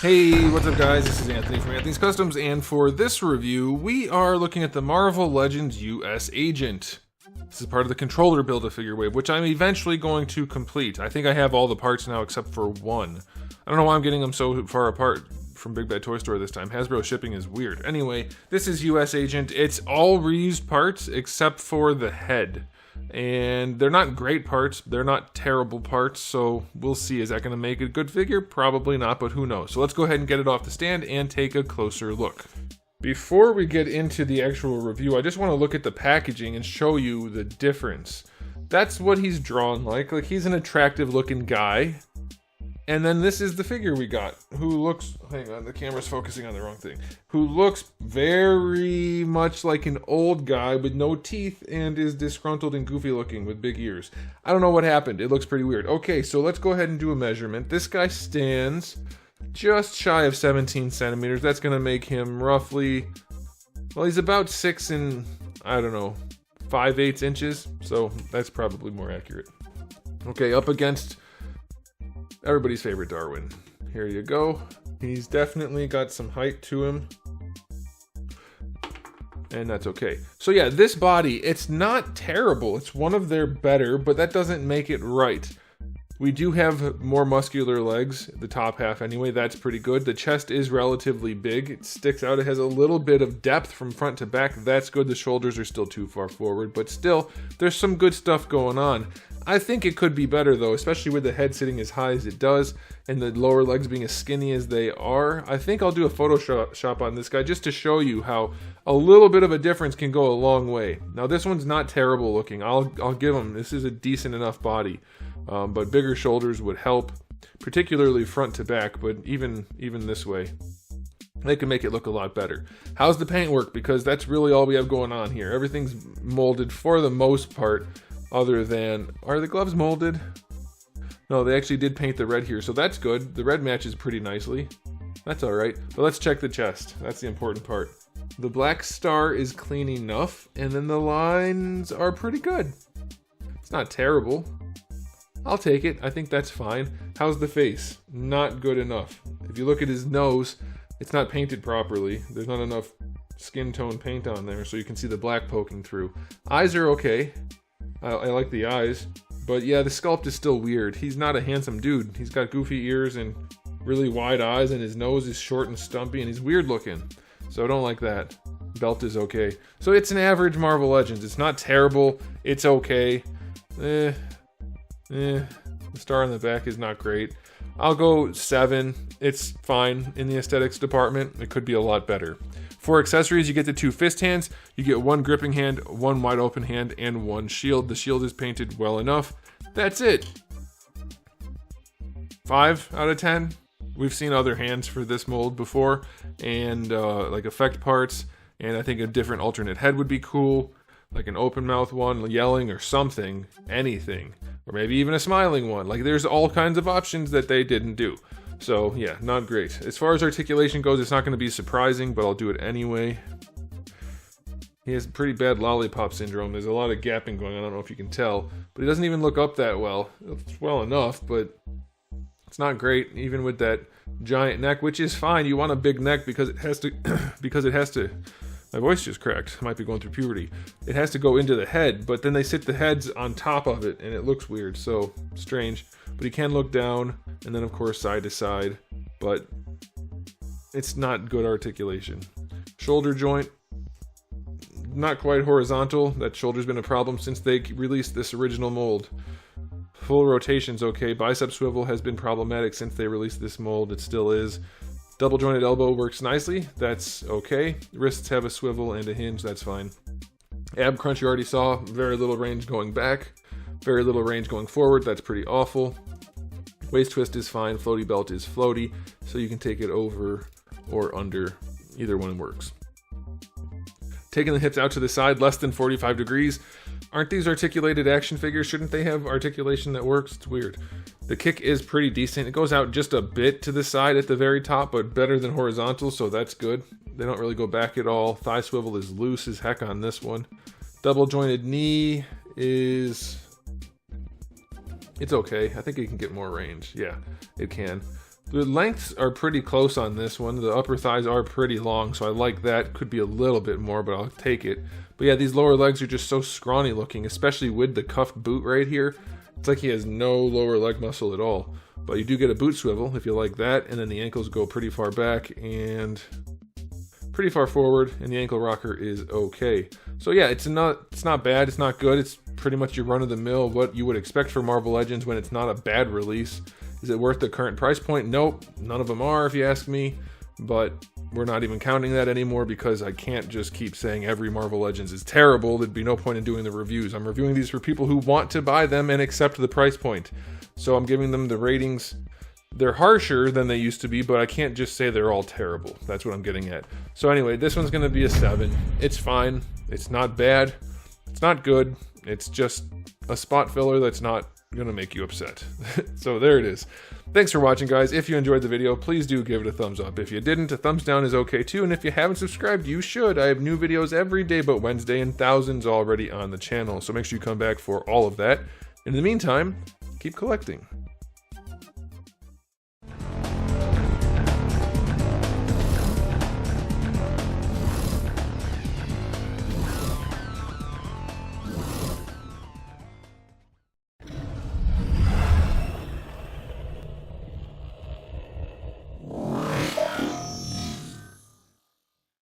Hey, what's up guys? This is Anthony from Anthony's Customs, and for this review, we are looking at the Marvel Legends US Agent. This is part of the controller Build-A-Figure wave, which I'm eventually going to complete. I think I have all the parts now except for one. I don't know why I'm getting them so far apart from Big Bad Toy Store this time. Hasbro shipping is weird. Anyway, this is US Agent. It's all reused parts except for the head. And they're not great parts, they're not terrible parts, so we'll see. Is that going to make a good figure? Probably not, but who knows. So let's go ahead and get it off the stand and take a closer look. Before we get into the actual review, I just want to look at the packaging and show you the difference. That's what he's drawn like he's an attractive looking guy. And then this is the figure we got, who looks, hang on, the camera's focusing on the wrong thing, who looks very much like an old guy with no teeth and is disgruntled and goofy looking with big ears. I don't know what happened. It looks pretty weird. Okay, so let's go ahead and do a measurement. This guy stands just shy of 17 centimeters. That's going to make him roughly, well, he's about 6 and, I don't know, 5/8 inches. So that's probably more accurate. Okay, up against everybody's favorite Darwin. Here you go. He's definitely got some height to him. And that's okay. So yeah, this body, it's not terrible. It's one of their better, but that doesn't make it right. We do have more muscular legs, the top half anyway. That's pretty good. The chest is relatively big. It sticks out. It has a little bit of depth from front to back. That's good. The shoulders are still too far forward, but still, there's some good stuff going on. I think it could be better though, especially with the head sitting as high as it does and the lower legs being as skinny as they are. I think I'll do a Photoshop on this guy just to show you how a little bit of a difference can go a long way. Now this one's not terrible looking. I'll give him, this is a decent enough body, but bigger shoulders would help, particularly front to back, but even this way. They can make it look a lot better. How's the paint work? Because that's really all we have going on here. Everything's molded for the most part. Other than, are the gloves molded? No, they actually did paint the red here, so that's good. The red matches pretty nicely. That's all right. But let's check the chest. That's the important part. The black star is clean enough, and then the lines are pretty good. It's not terrible. I'll take it. I think that's fine. How's the face? Not good enough. If you look at his nose, it's not painted properly. There's not enough skin tone paint on there, so you can see the black poking through. Eyes are okay. I like the eyes, but yeah, the sculpt is still weird. He's not a handsome dude. He's got goofy ears and really wide eyes, and his nose is short and stumpy, and he's weird looking. So I don't like that. Belt is okay. So it's an average Marvel Legends. It's not terrible. It's okay. The star on the back is not great. I'll go 7. It's fine in the aesthetics department. It could be a lot better. For accessories, you get the 2 fist hands, you get 1 gripping hand, 1 wide open hand, and 1 shield. The shield is painted well enough. That's it. 5 out of 10. We've seen other hands for this mold before, and like effect parts, and I think a different alternate head would be cool, like an open mouth one, yelling or something, anything, or maybe even a smiling one. Like there's all kinds of options that they didn't do. So yeah, not great. As far as articulation goes, it's not going to be surprising, but I'll do it anyway. He has pretty bad lollipop syndrome. There's a lot of gapping going on. I don't know if you can tell, but he doesn't even look up that well. It's well enough, but it's not great, even with that giant neck, which is fine. You want a big neck because it has to, my voice just cracked. I might be going through puberty. It has to go into the head, but then they sit the heads on top of it, and it looks weird, so strange. But he can look down, and then of course side to side, but it's not good articulation. Shoulder joint, not quite horizontal. That shoulder's been a problem since they released this original mold. Full rotation's okay. Bicep swivel has been problematic since they released this mold. It still is. Double jointed elbow works nicely. That's okay. Wrists have a swivel and a hinge. That's fine. Ab crunch you already saw. Very little range going back. Very little range going forward. That's pretty awful. Waist twist is fine. Floaty belt is floaty, so you can take it over or under. Either one works. Taking the hips out to the side, less than 45 degrees. Aren't these articulated action figures? Shouldn't they have articulation that works? It's weird. The kick is pretty decent. It goes out just a bit to the side at the very top, but better than horizontal, so that's good. They don't really go back at all. Thigh swivel is loose as heck on this one. Double jointed knee is... it's okay. I think it can get more range. Yeah, it can. The lengths are pretty close on this one. The upper thighs are pretty long, so I like that. Could be a little bit more, but I'll take it. But yeah, these lower legs are just so scrawny looking, especially with the cuffed boot right here. It's like he has no lower leg muscle at all. But you do get a boot swivel if you like that, and then the ankles go pretty far back and pretty far forward, and the ankle rocker is okay. So yeah, it's not bad, it's not good. It's pretty much your run-of-the-mill, what you would expect for Marvel Legends when it's not a bad release. Is it worth the current price point? Nope, none of them are if you ask me, but we're not even counting that anymore because I can't just keep saying every Marvel Legends is terrible. There'd be no point in doing the reviews. I'm reviewing these for people who want to buy them and accept the price point. So I'm giving them the ratings. They're harsher than they used to be, but I can't just say they're all terrible. That's what I'm getting at. So anyway, this one's going to be a 7. It's fine. It's not bad. It's not good. It's just a spot filler that's not gonna make you upset. So there it is. Thanks for watching, guys. If you enjoyed the video, please do give it a thumbs up. If you didn't, a thumbs down is okay too, and if you haven't subscribed, you should. I have new videos every day but Wednesday and thousands already on the channel, so make sure you come back for all of that. In the meantime, keep collecting.